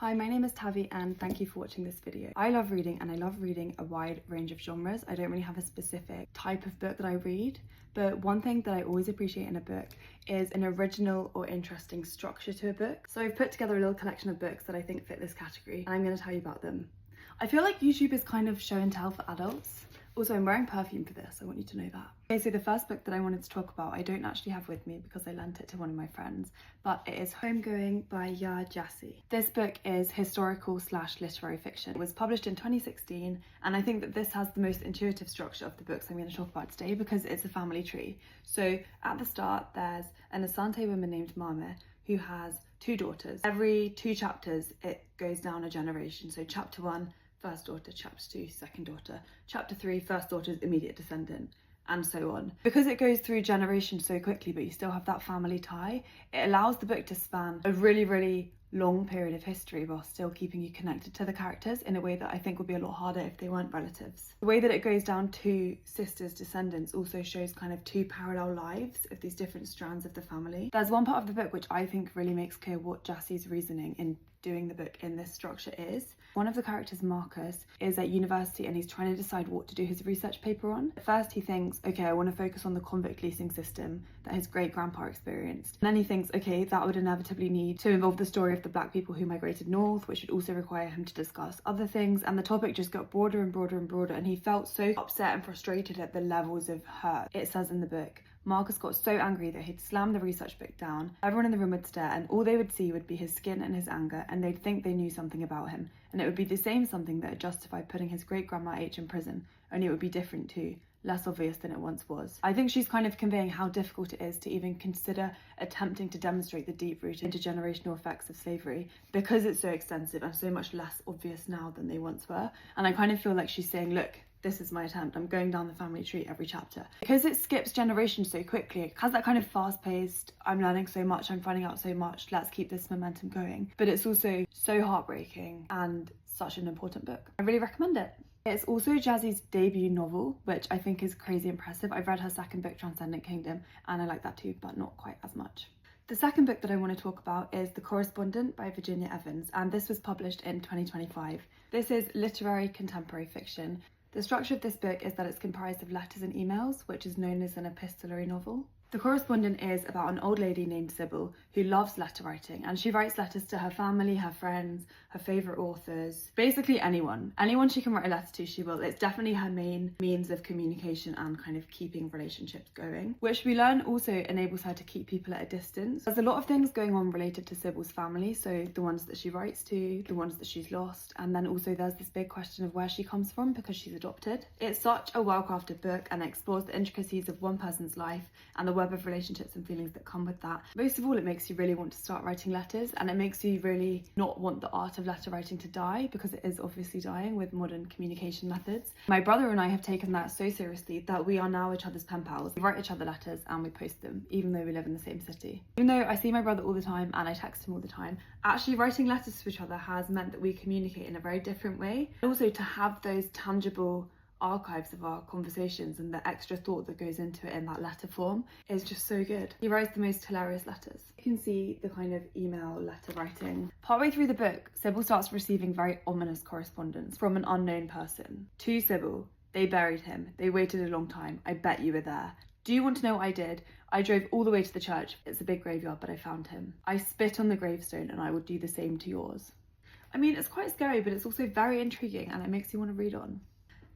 Hi, my name is Tabbi and thank you for watching this video. I love reading and I love reading a wide range of genres. I don't really have a specific type of book that I read, but one thing that I always appreciate in a book is an original or interesting structure to a book. So I've put together a little collection of books that I think fit this category and I'm going to tell you about them. I feel like YouTube is kind of show and tell for adults. Also, I'm wearing perfume for this, I want you to know that. Okay, so the first book that I wanted to talk about, I don't actually have with me because I lent it to one of my friends, but it is Homegoing by Yaa Gyasi. This book is historical/literary fiction. It was published in 2016, and I think that this has the most intuitive structure of the books I'm going to talk about today because it's a family tree. So at the start, there's an Asante woman named Mame who has two daughters. Every 2 chapters, it goes down a generation. So chapter 1, first daughter, chapter 2, second daughter, chapter 3, first daughter's immediate descendant, and so on. Because it goes through generations so quickly, but you still have that family tie, it allows the book to span a really long period of history while still keeping you connected to the characters in a way that I think would be a lot harder if they weren't relatives. The way that it goes down 2 sisters' descendants also shows kind of 2 parallel lives of these different strands of the family. There's one part of the book which I think really makes clear what Gyasi's reasoning in doing the book in this structure is. One of the characters, Marcus, is at university and he's trying to decide what to do his research paper on. At first he thinks, okay, I want to focus on the convict leasing system that his great-grandpa experienced. And then he thinks, okay, that would inevitably need to involve the story of the black people who migrated north, which would also require him to discuss other things, and the topic just got broader and broader and broader, and he felt so upset and frustrated at the levels of hurt. It says in the book, Marcus got so angry that he'd slam the research book down, everyone in the room would stare, and all they would see would be his skin and his anger, and they'd think they knew something about him. And it would be the same something that had justified putting his great-grandma H in prison, only it would be different too, less obvious than it once was. I think she's kind of conveying how difficult it is to even consider attempting to demonstrate the deep-rooted intergenerational effects of slavery because it's so extensive and so much less obvious now than they once were. And I kind of feel like she's saying, look, this is my attempt. I'm going down the family tree every chapter. Because it skips generations so quickly, it has that kind of fast-paced, I'm learning so much, I'm finding out so much, let's keep this momentum going. But it's also so heartbreaking and such an important book. I really recommend it. It's also Gyasi's debut novel, which I think is crazy impressive. I've read her second book, Transcendent Kingdom, and I like that too, but not quite as much. The second book that I want to talk about is The Correspondent by Virginia Evans, and this was published in 2025. This is literary contemporary fiction. The structure of this book is that it's comprised of letters and emails, which is known as an epistolary novel. The Correspondent is about an old lady named Sybil who loves letter writing, and she writes letters to her family, her friends, her favourite authors, basically anyone. Anyone she can write a letter to, she will. It's definitely her main means of communication and kind of keeping relationships going, which we learn also enables her to keep people at a distance. There's a lot of things going on related to Sybil's family, so the ones that she writes to, the ones that she's lost, and then also there's this big question of where she comes from because she's adopted. It's such a well-crafted book and it explores the intricacies of one person's life and the web of relationships and feelings that come with that. Most of all, it makes you really want to start writing letters, and it makes you really not want the art of letter writing to die because it is obviously dying with modern communication methods. My brother and I have taken that so seriously that we are now each other's pen pals. We write each other letters and we post them, even though we live in the same city. Even though I see my brother all the time and I text him all the time, actually writing letters to each other has meant that we communicate in a very different way. And also to have those tangible archives of our conversations and the extra thought that goes into it in that letter form is just so good. He writes the most hilarious letters. You can see the kind of email letter writing. Partway through the book, Sybil starts receiving very ominous correspondence from an unknown person. To Sybil, they buried him. They waited a long time. I bet you were there. Do you want to know what I did? I drove all the way to the church. It's a big graveyard, but I found him. I spit on the gravestone and I would do the same to yours. I mean, it's quite scary, but it's also very intriguing and it makes you want to read on.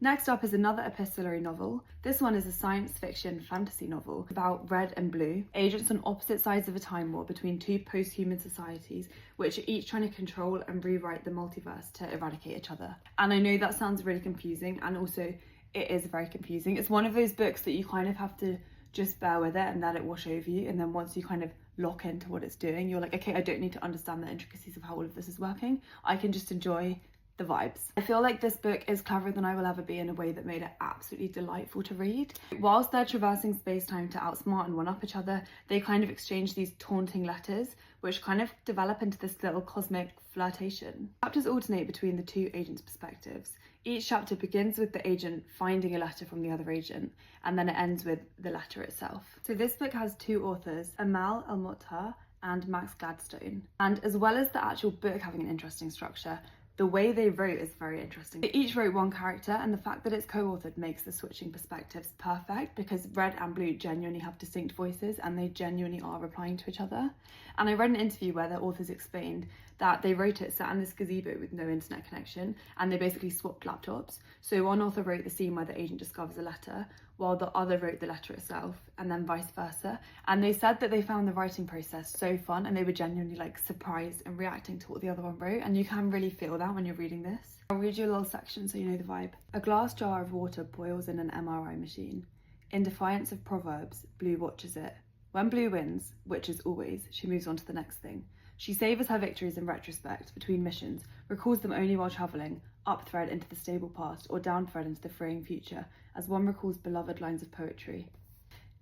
Next up is another epistolary novel. This one is a science fiction fantasy novel about Red and Blue, agents on opposite sides of a time war between 2 post-human societies, which are each trying to control and rewrite the multiverse to eradicate each other. And I know that sounds really confusing, and also it is very confusing. It's one of those books that you kind of have to just bear with it and let it wash over you, and then once you kind of lock into what it's doing, you're like, okay, I don't need to understand the intricacies of how all of this is working. I can just enjoy the vibes. I feel like this book is cleverer than I will ever be in a way that made it absolutely delightful to read. Whilst they're traversing space-time to outsmart and one-up each other, they kind of exchange these taunting letters, which kind of develop into this little cosmic flirtation. Chapters alternate between the 2 agents' perspectives. Each chapter begins with the agent finding a letter from the other agent, and then it ends with the letter itself. So this book has 2 authors, Amal El-Mohtar and Max Gladstone. And as well as the actual book having an interesting structure, the way they wrote is very interesting. They each wrote one character, and the fact that it's co-authored makes the switching perspectives perfect, because Red and Blue genuinely have distinct voices and they genuinely are replying to each other. And I read an interview where the authors explained that they wrote it sat in this gazebo with no internet connection, and they basically swapped laptops. So one author wrote the scene where the agent discovers a letter, while the other wrote the letter itself, and then vice versa. And they said that they found the writing process so fun, and they were genuinely like surprised and reacting to what the other one wrote, and you can really feel that when you're reading this. I'll read you a little section so you know the vibe. A glass jar of water boils in an MRI machine. In defiance of proverbs, Blue watches it. When Blue wins, which is always, she moves on to the next thing. She savours her victories in retrospect, between missions, recalls them only while travelling, up thread into the stable past, or down thread into the freeing future, as one recalls beloved lines of poetry.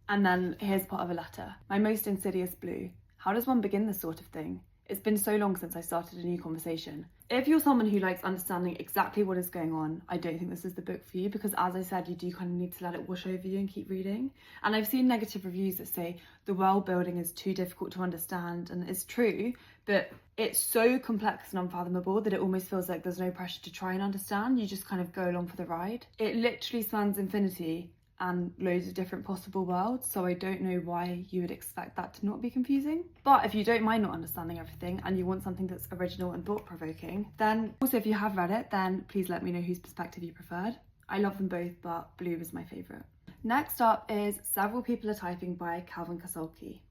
And then here's part of a letter. My most insidious Blue. How does one begin this sort of thing? It's been so long since I started a new conversation. If you're someone who likes understanding exactly what is going on, I don't think this is the book for you, because as I said, you do kind of need to let it wash over you and keep reading. And I've seen negative reviews that say the world building is too difficult to understand, and it's true, but it's so complex and unfathomable that it almost feels like there's no pressure to try and understand. You just kind of go along for the ride. It literally spans infinity and loads of different possible worlds, so I don't know why you would expect that to not be confusing. But if you don't mind not understanding everything and you want something that's original and thought-provoking, then also if you have read it, then please let me know whose perspective you preferred. I love them both, but Blue was my favourite. Next up is Several People Are Typing by Calvin Kalsulke.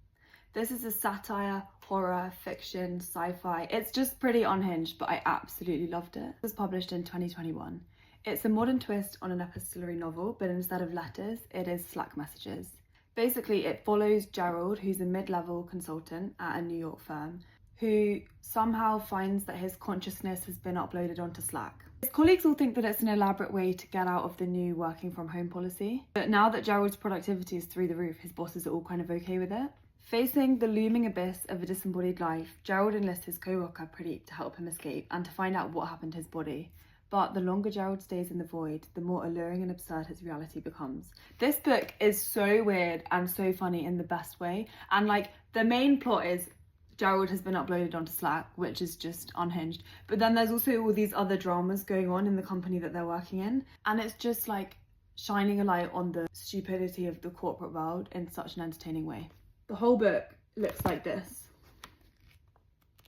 This is a satire, horror, fiction, sci-fi. It's just pretty unhinged, but I absolutely loved it. It was published in 2021. It's a modern twist on an epistolary novel, but instead of letters, it is Slack messages. Basically, it follows Gerald, who's a mid-level consultant at a New York firm, who somehow finds that his consciousness has been uploaded onto Slack. His colleagues all think that it's an elaborate way to get out of the new working from home policy, but now that Gerald's productivity is through the roof, his bosses are all kind of okay with it. Facing the looming abyss of a disembodied life, Gerald enlists his co-worker Pradeep to help him escape and to find out what happened to his body. But the longer Gerald stays in the void, the more alluring and absurd his reality becomes. This book is so weird and so funny in the best way. And like, the main plot is Gerald has been uploaded onto Slack, which is just unhinged. But then there's also all these other dramas going on in the company that they're working in. And it's just like shining a light on the stupidity of the corporate world in such an entertaining way. The whole book looks like this.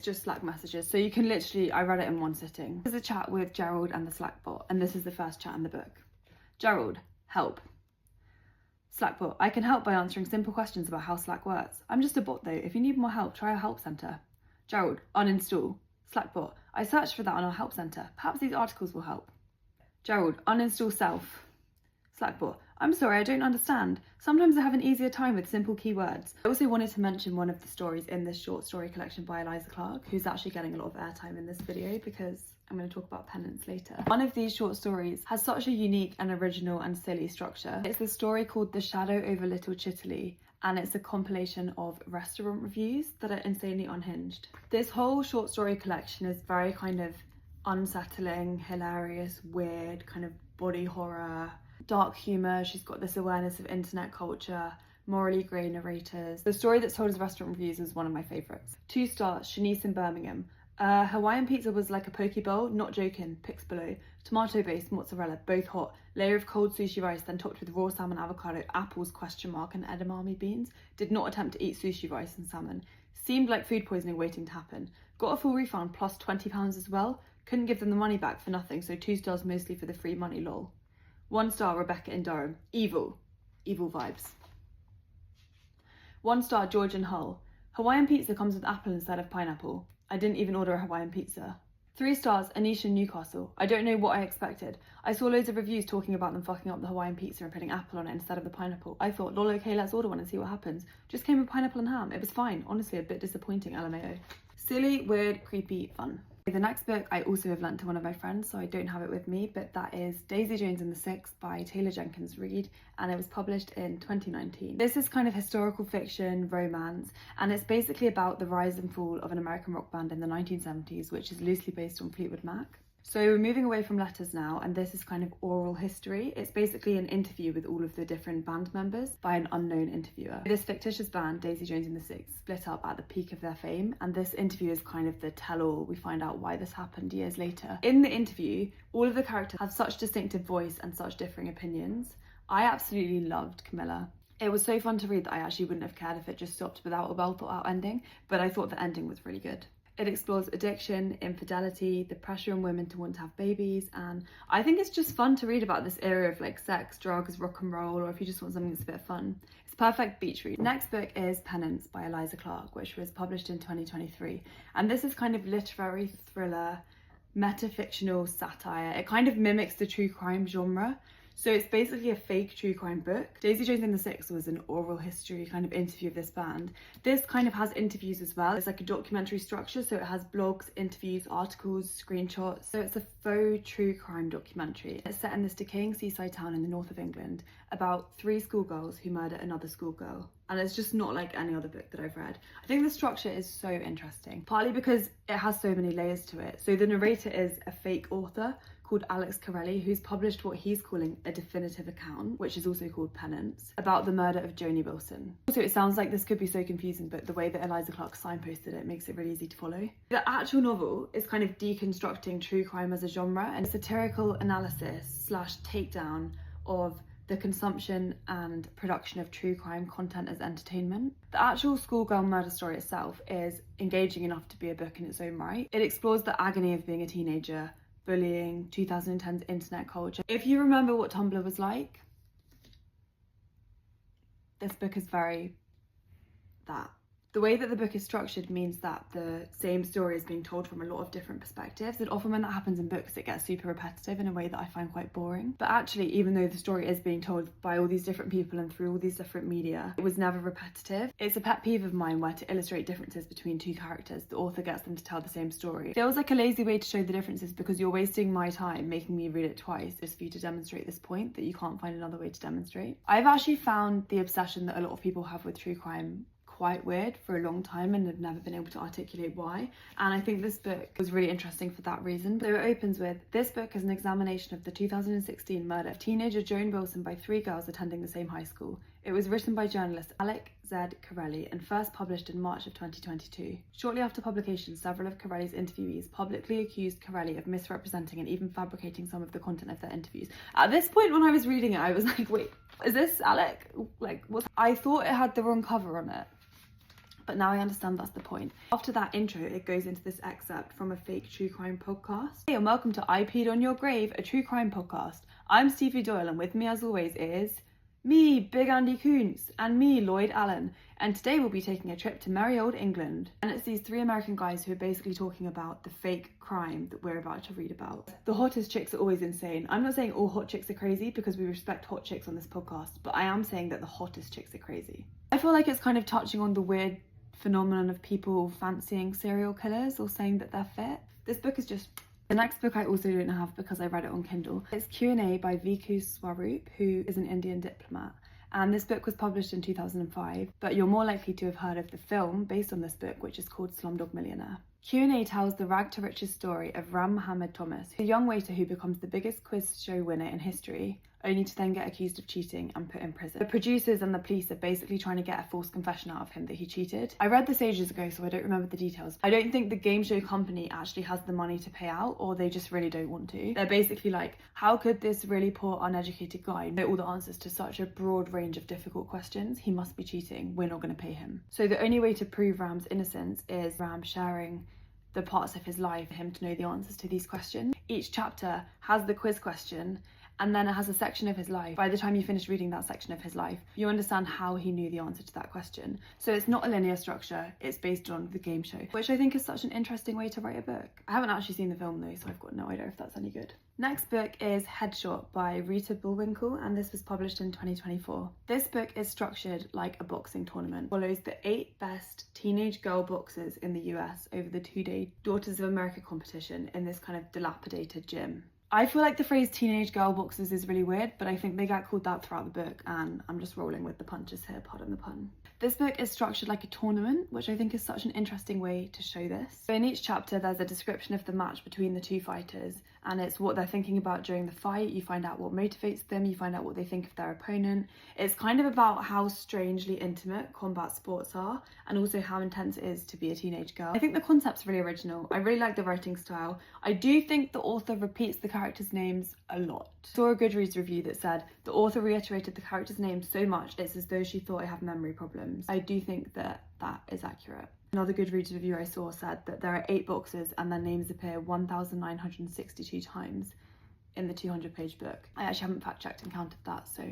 Just Slack messages, so you can literally, I read it in one sitting. There's a chat with Gerald and the Slack bot, and this is the first chat in the book. Gerald, help. Slack bot, I can help by answering simple questions about how Slack works. I'm just a bot though. If you need more help, try our help center. Gerald, uninstall. Slack bot, I searched for that on our help center. Perhaps these articles will help. Gerald, uninstall self. Slack bot, I'm sorry, I don't understand. Sometimes I have an easier time with simple keywords. I also wanted to mention one of the stories in this short story collection by Eliza, who's actually getting a lot of airtime in this video because I'm going to talk about Penance later. One of these short stories has such a unique and original and silly structure. It's the story called The Shadow Over Little Chitterley, and it's a compilation of restaurant reviews that are insanely unhinged. This whole short story collection is very kind of unsettling, hilarious, weird, kind of body horror, dark humour. She's got this awareness of internet culture, morally grey narrators. The story that's told as restaurant reviews is one of my favourites. 2 stars, Shanice in Birmingham. Hawaiian pizza was like a poke bowl, not joking, pics below. Tomato based, mozzarella, both hot. Layer of cold sushi rice, then topped with raw salmon, avocado, apples, and edamame beans. Did not attempt to eat sushi rice and salmon. Seemed like food poisoning waiting to happen. Got a full refund plus £20 as well. Couldn't give them the money back for nothing, so 2 stars mostly for the free money, lol. 1 star, Rebecca in Durham. Evil. Evil vibes. 1 star, George in Hull. Hawaiian pizza comes with apple instead of pineapple. I didn't even order a Hawaiian pizza. 3 stars, Anisha in Newcastle. I don't know what I expected. I saw loads of reviews talking about them fucking up the Hawaiian pizza and putting apple on it instead of the pineapple. I thought, lol, okay, let's order one and see what happens. Just came with pineapple and ham. It was fine. Honestly, a bit disappointing, LMAO. Silly, weird, creepy, fun. The next book I also have lent to one of my friends, so I don't have it with me, but that is Daisy Jones and the Six by Taylor Jenkins Reid, and it was published in 2019. This is kind of historical fiction, romance, and it's basically about the rise and fall of an American rock band in the 1970s, which is loosely based on Fleetwood Mac. So we're moving away from letters now, and this is kind of oral history. It's basically an interview with all of the different band members by an unknown interviewer. This fictitious band, Daisy Jones and the Six, split up at the peak of their fame, and this interview is kind of the tell-all. We find out why this happened years later. In the interview, all of the characters have such distinctive voice and such differing opinions. I absolutely loved Camilla. It was so fun to read that I actually wouldn't have cared if it just stopped without a well thought out ending, but I thought the ending was really good. It explores addiction, infidelity, the pressure on women to want to have babies, and I think it's just fun to read about this era of like sex, drugs, rock and roll, or if you just want something that's a bit fun. It's a perfect beach read. Next book is Penance by Eliza Clark, which was published in 2023, and this is kind of literary thriller, metafictional satire. It kind of mimics the true crime genre. So it's basically a fake true crime book. Daisy Jones and the Six was an oral history kind of interview of this band. This kind of has interviews as well. It's like a documentary structure, so it has blogs, interviews, articles, screenshots. So it's a faux true crime documentary. It's set in this decaying seaside town in the north of England about 3 schoolgirls who murder another schoolgirl. And it's just not like any other book that I've read. I think the structure is so interesting, partly because it has so many layers to it. So the narrator is a fake author called Alex Corelli, who's published what he's calling a definitive account, which is also called Penance, about the murder of Joni Wilson. Also, it sounds like this could be so confusing, but the way that Eliza Clark signposted it makes it really easy to follow. The actual novel is kind of deconstructing true crime as a genre and satirical analysis / takedown of the consumption and production of true crime content as entertainment. The actual schoolgirl murder story itself is engaging enough to be a book in its own right. It explores the agony of being a teenager, bullying, 2010's internet culture. If you remember what Tumblr was like, this book is very that. The way that the book is structured means that the same story is being told from a lot of different perspectives, and often when that happens in books it gets super repetitive in a way that I find quite boring. But actually, even though the story is being told by all these different people and through all these different media, it was never repetitive. It's a pet peeve of mine where, to illustrate differences between 2 characters, the author gets them to tell the same story. It feels like a lazy way to show the differences because you're wasting my time making me read it twice just for you to demonstrate this point that you can't find another way to demonstrate. I've actually found the obsession that a lot of people have with true crime quite weird for a long time and have never been able to articulate why, and I think this book was really interesting for that reason. So it opens with, this book is an examination of the 2016 murder of teenager Joan Wilson by 3 girls attending the same high school. It was written by journalist Alex Z. Corelli and first published in March of 2022. Shortly after publication, several of Corelli's interviewees publicly accused Corelli of misrepresenting and even fabricating some of the content of their interviews. At this point when I was reading it, I was like, wait, is this Alex? Like, what? I thought it had the wrong cover on it, but now I understand that's the point. After that intro, it goes into this excerpt from a fake true crime podcast. Hey, and welcome to I Peed on Your Grave, a true crime podcast. I'm Stevie Doyle, and with me as always is me, Big Andy Koontz, and me, Lloyd Allen. And today we'll be taking a trip to merry old England. And it's these 3 American guys who are basically talking about the fake crime that we're about to read about. The hottest chicks are always insane. I'm not saying all hot chicks are crazy because we respect hot chicks on this podcast, but I am saying that the hottest chicks are crazy. I feel like it's kind of touching on the weird phenomenon of people fancying serial killers or saying that they're fit. This book is just... The next book I also don't have because I read it on Kindle. It's Q&A by Vikas Swarup, who is an Indian diplomat. And this book was published in 2005, but you're more likely to have heard of the film based on this book, which is called Slumdog Millionaire. Q&A tells the rag to riches story of Ram Mohammed Thomas, a young waiter who becomes the biggest quiz show winner in history, only to then get accused of cheating and put in prison. The producers and the police are basically trying to get a false confession out of him that he cheated. I read this ages ago, so I don't remember the details. I don't think the game show company actually has the money to pay out, or they just really don't want to. They're basically like, how could this really poor, uneducated guy know all the answers to such a broad range of difficult questions? He must be cheating. We're not going to pay him. So the only way to prove Ram's innocence is Ram sharing the parts of his life for him to know the answers to these questions. Each chapter has the quiz question, and then it has a section of his life. By the time you finish reading that section of his life, you understand how he knew the answer to that question. So it's not a linear structure, it's based on the game show, which I think is such an interesting way to write a book. I haven't actually seen the film though, so I've got no idea if that's any good. Next book is Headshot by Rita Bullwinkel, and this was published in 2024. This book is structured like a boxing tournament. It follows the 8 best teenage girl boxers in the US over the 2-day Daughters of America competition in this kind of dilapidated gym. I feel like the phrase teenage girl boxes is really weird, but I think they get called that throughout the book, and I'm just rolling with the punches here, pardon the pun. This book is structured like a tournament, which I think is such an interesting way to show this. So in each chapter, there's a description of the match between the two fighters, and it's what they're thinking about during the fight. You find out what motivates them, you find out what they think of their opponent. It's kind of about how strangely intimate combat sports are, and also how intense it is to be a teenage girl. I think the concept's really original. I really like the writing style. I do think the author repeats the characters' names a lot. I saw a Goodreads review that said, the author reiterated the characters' names so much, it's as though she thought I have memory problems. I do think that that is accurate. Another Goodreads review I saw said that there are 8 boxes and their names appear 1,962 times in the 200-page book. I actually haven't fact-checked and counted that, so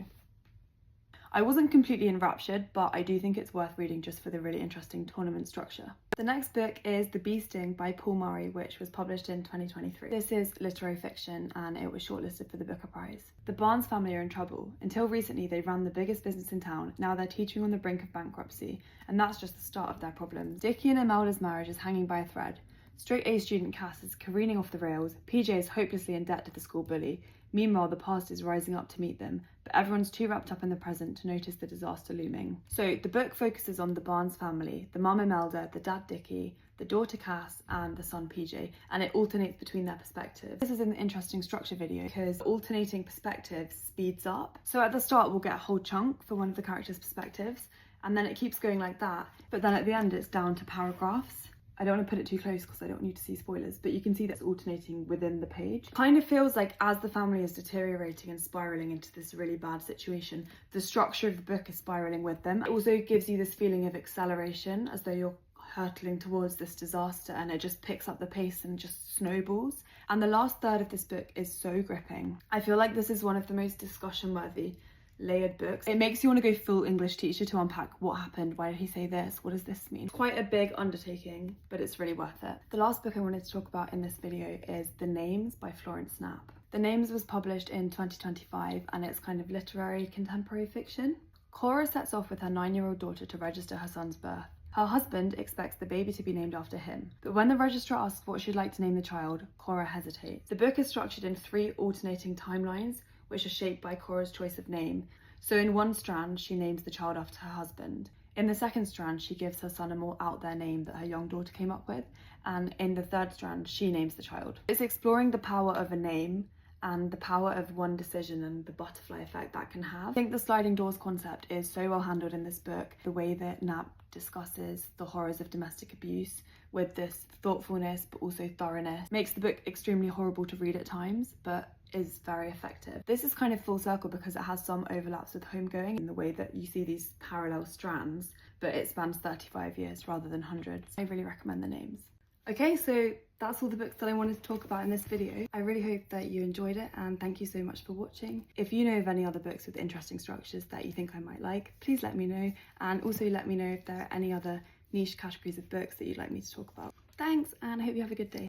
I wasn't completely enraptured, but I do think it's worth reading just for the really interesting tournament structure. The next book is The Bee Sting by Paul Murray, which was published in 2023. This is literary fiction and it was shortlisted for the Booker Prize. The Barnes family are in trouble. Until recently, they ran the biggest business in town. Now they're teetering on the brink of bankruptcy, and that's just the start of their problems. Dickie and Imelda's marriage is hanging by a thread. Straight-A student Cass is careening off the rails. PJ is hopelessly in debt to the school bully. Meanwhile, the past is rising up to meet them, but everyone's too wrapped up in the present to notice the disaster looming. So the book focuses on the Barnes family, the mum Imelda, the dad Dickie, the daughter Cass, and the son PJ, and it alternates between their perspectives. This is an interesting structure video because alternating perspectives speeds up. So at the start, we'll get a whole chunk for one of the characters' perspectives, and then it keeps going like that, but then at the end, it's down to paragraphs. I don't want to put it too close because I don't want you to see spoilers, but you can see that's alternating within the page. Kind of feels like as the family is deteriorating and spiraling into this really bad situation, the structure of the book is spiraling with them. It also gives you this feeling of acceleration as though you're hurtling towards this disaster, and it just picks up the pace and just snowballs. And the last third of this book is so gripping. I feel like this is one of the most discussion-worthy layered books. It makes you want to go full English teacher to unpack what happened, why did he say this, what does this mean? It's quite a big undertaking, but it's really worth it. The last book I wanted to talk about in this video is The Names by Florence Knapp. The Names was published in 2025 and it's kind of literary contemporary fiction. Cora sets off with her 9-year-old daughter to register her son's birth. Her husband expects the baby to be named after him, but when the registrar asks what she'd like to name the child, Cora hesitates. The book is structured in 3 alternating timelines, which are shaped by Cora's choice of name. So in one strand, she names the child after her husband. In the second strand, she gives her son a more out there name that her young daughter came up with. And in the third strand, she names the child. It's exploring the power of a name and the power of one decision and the butterfly effect that can have. I think the sliding doors concept is so well handled in this book. The way that Knapp discusses the horrors of domestic abuse with this thoughtfulness but also thoroughness makes the book extremely horrible to read at times, but is very effective. This is kind of full circle because it has some overlaps with Homegoing in the way that you see these parallel strands, but it spans 35 years rather than hundreds. I really recommend The Names. Okay, so that's all the books that I wanted to talk about in this video. I really hope that you enjoyed it and thank you so much for watching. If you know of any other books with interesting structures that you think I might like, please let me know, and also let me know if there are any other niche categories of books that you'd like me to talk about. Thanks, and I hope you have a good day.